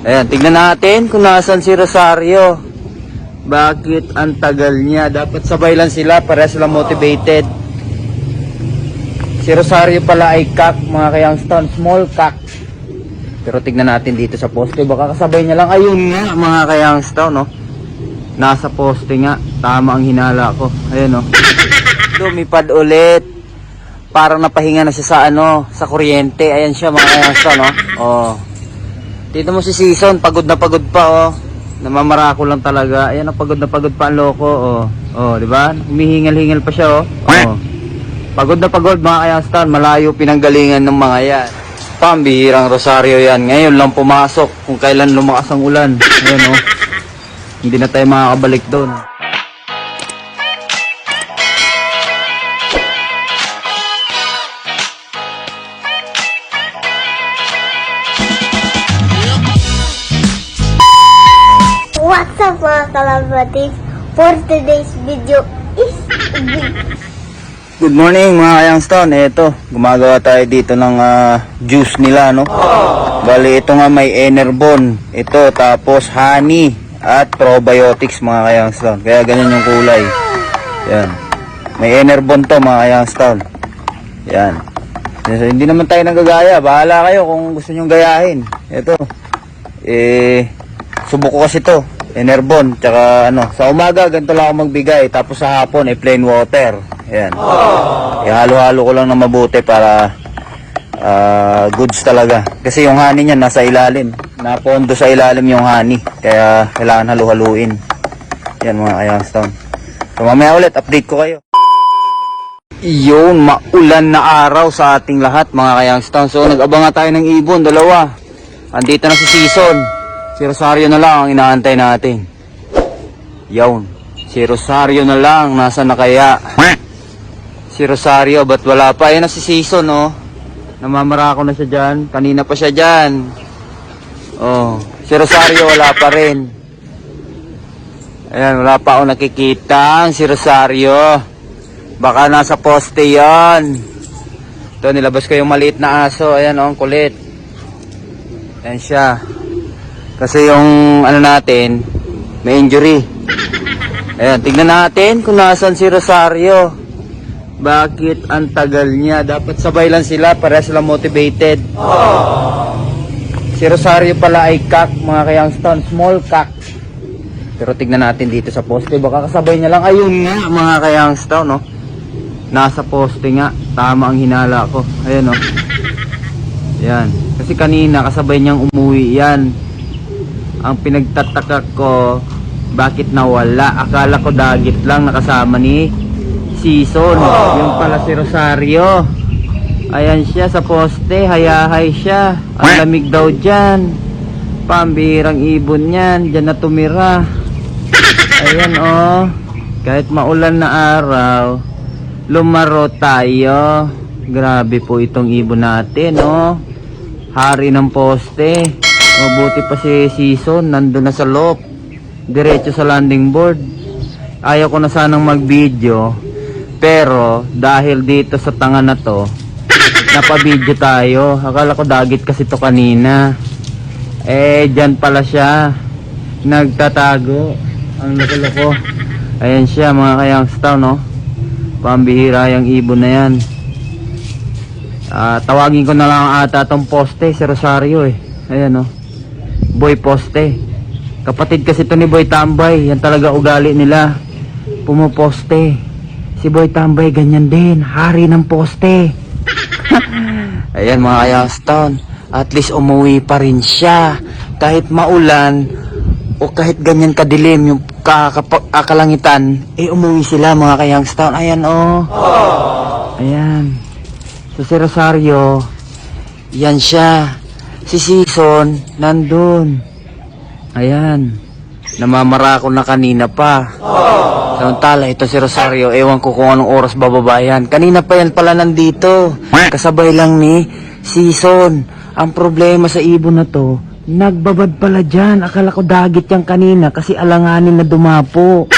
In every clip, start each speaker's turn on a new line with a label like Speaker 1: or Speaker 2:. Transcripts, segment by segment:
Speaker 1: Ayan, tignan natin kung nasan si Rosario. Bakit ang tagal niya? Dapat sabay lang sila, para sila motivated. Si Rosario pala ay cock, mga ka-youngstone, small cock. Pero tignan natin dito sa poste, baka kasabay niya lang. Ayun nga, mga ka-youngstone, no? Nasa poste nga, tama ang hinala ko. Ayun, no? Lumipad ulit. Parang napahinga na siya sa sa kuryente. Ayan siya, mga ka-youngstone, no? Oh. Dito mo si Season, pagod na pagod pa, oh. Namamarako lang talaga. Ayan, pagod na pagod pa ang loko, oh. Oh, di ba? Humihingal-hingal pa siya, oh. Oh. Pagod na pagod, mga ka-youngstone. Malayo pinanggalingan ng mga yan. Pambihirang Rosario yan. Ngayon lang pumasok kung kailan lumakas ang ulan. Ayan, oh. Hindi na tayo makakabalik doon.
Speaker 2: What's up mga kalabatives? For today's video is
Speaker 1: Good morning mga ka-youngstone. Ito, gumagawa tayo dito ng juice nila, no? Bali, ito nga may Enerbon. Ito, tapos honey at probiotics, mga ka-youngstone. Kaya ganyan yung kulay. Yan. May Enerbon to, mga ka-youngstone. Yan. So, hindi naman tayo nagagaya. Bahala kayo kung gusto nyong gayahin. Ito. Subok ko kasi to. Enerbon. Tsaka sa umaga, ganito lang ako magbigay. Tapos sa hapon, plain water. Ayan. Halo-halo ko lang na mabuti para goods talaga. Kasi yung honey niya nasa ilalim. Napondo sa ilalim yung honey. Kaya kailangan halu-haluin. Yan mga ka-youngstone. So mamaya ulit, update ko kayo. Iyon, maulan na araw sa ating lahat mga ka-youngstone. So nag-abang nga tayo ng ibon, dalawa. Andito na si Season. Si Rosario na lang ang inaantay natin. Yun. Si Rosario na lang. Nasa na kaya? Si Rosario, ba't wala pa? Ayan na si Season, oh. Namamarako na siya dyan. Kanina pa siya dyan. Oh. Si Rosario, wala pa rin. Ayan, wala pa ako nakikita. Si Rosario. Baka nasa poste yan. Ito, nilabas ko yung maliit na aso. Ayan, oh, ang kulit. Ayan siya. Kasi yung natin, may injury. Ayan, tignan natin kung nasan si Rosario. Bakit ang tagal niya? Dapat sabay lang sila, para sila motivated. Si Rosario pala ay cock, mga ka-youngstone, small cock. Pero tignan natin dito sa poste, baka kasabay niya lang. Ayun nga, mga ka-youngstone, no? Nasa poste nga, tama ang hinala ko. Ayan, no? Ayan, kasi kanina kasabay niyang umuwi yan. Ang pinagtataka ko, bakit nawala? Akala ko dagit lang nakasama ni Season. Yung pala si Rosario. Ayan siya sa poste, hayahay siya. Ang lamig daw dyan. Pambihirang ibon yan, dyan na tumira. Ayan, oh. Kahit maulan na araw, lumaro tayo. Grabe po itong ibon natin, oh. Hari ng poste. Mabuti pa si Season, nandun na sa loob. Diretso sa landing board. Ayaw ko na sanang mag-video, pero dahil dito sa tanga na to, napabidyo tayo. Akala ko dagit kasi to kanina. Dyan pala siya. Nagtatago. Ang loko-loko. Ayan siya, mga ka-youngstone, no? Pambihira yung ibon na yan. Tawagin ko na lang ata tong poste, si Rosario, Ayan, no? Boy poste. Kapatid kasi to ni Boy Tambay. Yan talaga ugali nila. Pumuposte. Si Boy Tambay ganyan din. Hari ng poste. Ayan mga ka-youngstone. At least umuwi pa rin siya. Kahit maulan o kahit ganyan kadilim yung kalangitan, umuwi sila mga ka-youngstone. Ayan, oh. Ayan. So si Rosario, yan siya. Si Season, nandun. Ayan. Namamarako na kanina pa. Samantala, ito si Rosario. Ewan ko kung anong oras bababa yan. Kanina pa yan pala nandito. Kasabay lang ni Season. Ang problema sa ibon na to, nagbabad pala dyan. Akala ko dagit yan kanina kasi alanganin na dumapo.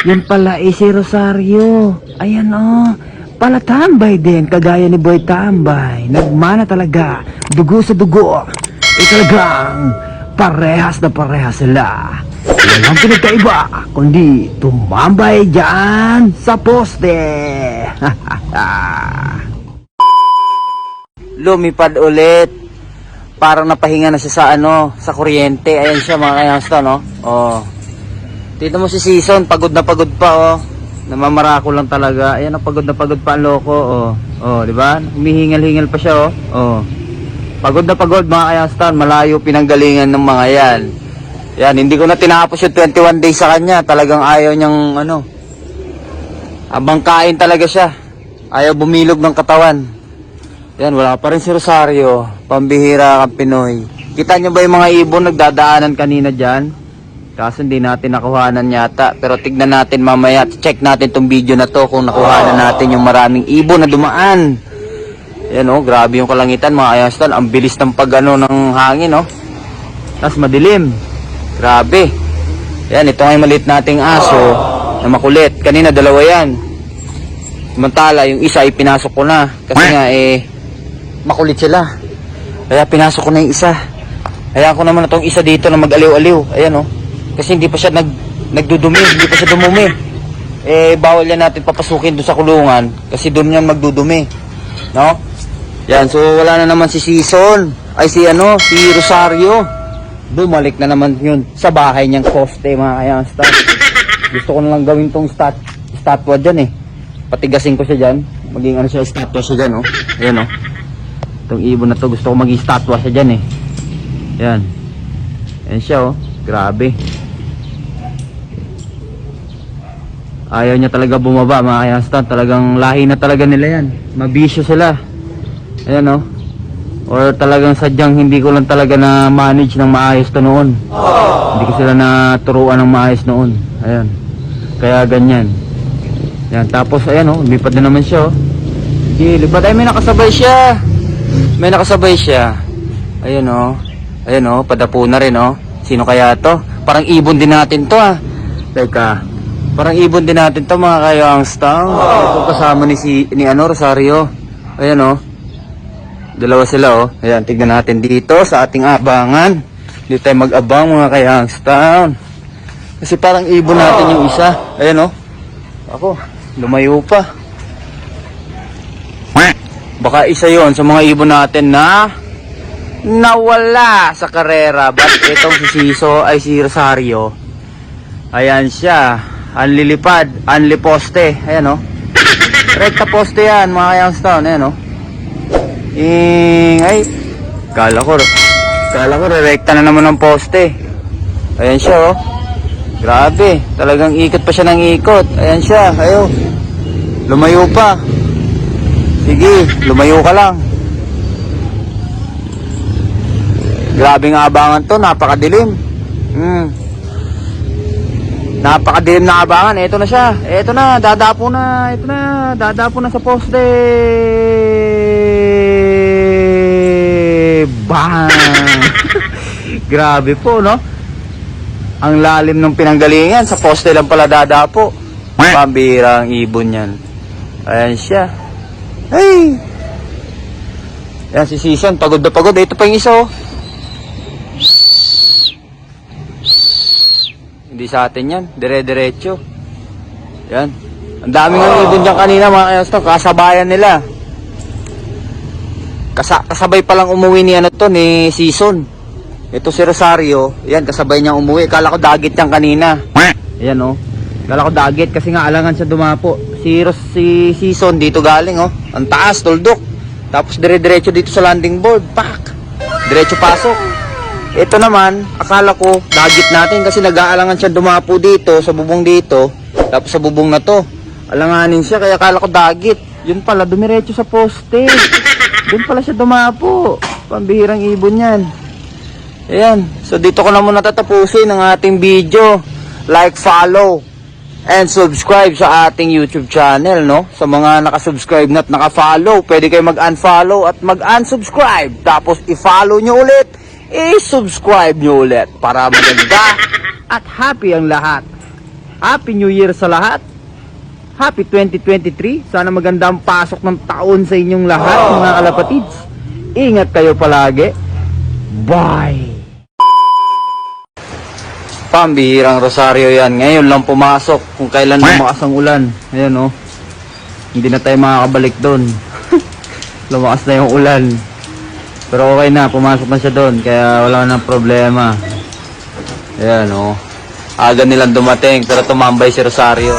Speaker 1: Yan pala si Rosario. Ayan, oh. Pala tambay din, kagaya ni Boy Tambay. Nagmana talaga, dugo sa dugo. Talagang parehas na parehas sila. Walang pinagkaiba, kundi tumambay dyan sa poste. Lumipad ulit. Parang napahinga na siya sa sa kuryente. Ayan siya mga kayangsta, no? Oh. Dito mo si Season, pagod na pagod pa, oh. Namamarako lang talaga. Ayan, pagod na pagod pa ang loko, oh. Oh, di ba? Humihingal-hingal pa siya, oh. Oh. Pagod na pagod mga kayangsta, malayo pinanggalingan ng mga yan. Yan, hindi ko na tinapos yung 21 days sa kanya. Talagang ayaw niyang abang kain talaga siya. Ayaw bumilog ng katawan. Yan, wala pa rin si Rosario. Pambihira kang Pinoy. Kita nyo ba yung mga ibon nagdadaanan kanina dyan? Kaso hindi natin nakuhanan yata. Pero tignan natin mamaya. Check natin tong video na to kung nakuhanan natin yung maraming ibon na dumaan. Yan grabe yung kalangitan mga ayastan. Ang bilis ng ng hangin Tapos madilim. Grabe. Yan, ito ay maliit nating aso na makulit. Kanina dalawa yan. Samantala, yung isa ay pinasok ko na. Kasi nga makulit sila. Kaya pinasok ko na yung isa. Hayaan ko naman na itong isa dito na mag-aliw-aliw. Ayan Kasi hindi pa siya nagdudumi. Hindi pa siya dumumi. Bawal yan natin papasukin doon sa kulungan. Kasi doon yan magdudumi. No? Yan, so wala na naman si Season. Ay si Rosario. Bumalik na naman yun sa bahay niyang poste mga kayangsta. Gusto ko na lang gawin tong statwa dyan Patigasin ko siya dyan. Maging siya, statwa siya dyan Ayan Itong ibon na to gusto ko maging statwa siya dyan Ayan. Ayan siya Grabe. Ayaw niya talaga bumaba mga kayangsta. Talagang lahi na talaga nila yan. Mabisyo sila. Ayan or talagang sadyang hindi ko lang talaga na manage ng maayos to noon. Hindi ko sila naturuan ng maayos noon. Ayan. Kaya ganyan. Ayan. Tapos ayan lipad na naman siya Sige, lipad. Ay, may nakasabay siya. May nakasabay siya. Ayan Ayan padapo na rin Sino kaya to? Parang ibon din natin to Teka. Parang ibon din natin to mga kayangstang. Ito kasama ni Rosario. Ayan Dalawa sila Ayan, tignan natin dito sa ating abangan. Dito tayo mag-abang mga kayangstang. Kasi parang ibon natin yung isa. Ayan Ako, lumayo pa. Baka isa yon sa mga ibon natin na nawala sa karera. But itong si Rosario. Ayan siya. Anlilipad, anliposte. Ayan Rekta poste yan mga kayangstang. Ayan ay, kala ko rekta na naman ng poste. Ayan siya Grabe, talagang ikot pa siya ng ikot. Ayan siya, lumayo pa. Sige, lumayo ka lang. Grabing abangan to, napakadilim. Napakadilim na abangan. Ito na siya, ito na, dadapo na. Ito na, dadapo na sa poste. Bang! Grabe po ang lalim ng pinanggalingan. Sa poste lang pala dadapo. Pambirang ibon yan. Ayan siya. Hey! Ayan si Season, pagod na pagod. Ito pa yung isa Hindi sa atin yan, dire-diretso. Yan. Ang daming ibon dyan kanina mga kayangstang. Kasabayan nila. Kasabay pa lang umuwi ni ni Season. Ito si Rosario. Yan, kasabay niya umuwi. Kala ko dagit yan kanina. Ayan Kala ko dagit kasi nga alangan siya dumapo. Si Season dito galing Ang taas, tuldok. Tapos dire-diretso dito sa landing board. Pak! Diretso pasok. Ito naman, akala ko dagit natin kasi nag-aalangan siya dumapo dito sa bubong dito. Tapos sa bubong na to, alanganin siya kaya akala ko dagit. Yun pala, dumiretso sa poste. Doon pala siya dumapo. Pambihirang ibon yan. Ayan. So dito ko na muna tatapusin ang ating video. Like, follow, and subscribe sa ating YouTube channel, Sa mga nakasubscribe na at nakafollow, pwede kayo mag-unfollow at mag-unsubscribe. Tapos i-follow nyo ulit, i-subscribe nyo ulit para maganda at happy ang lahat. Happy New Year sa lahat. Happy 2023. Sana maganda ang pasok ng taon sa inyong lahat, mga kalapatids. Ingat kayo palagi. Bye! Pambihirang Rosario yan. Ngayon lang pumasok kung kailan lumakas ang ulan. Ayan oh. Hindi na tayo makakabalik doon. Lumakas na yung ulan. Pero okay na, pumasok na siya doon. Kaya wala nang problema. Ayan oh. Aga nilang dumating pero tumambay si Rosario.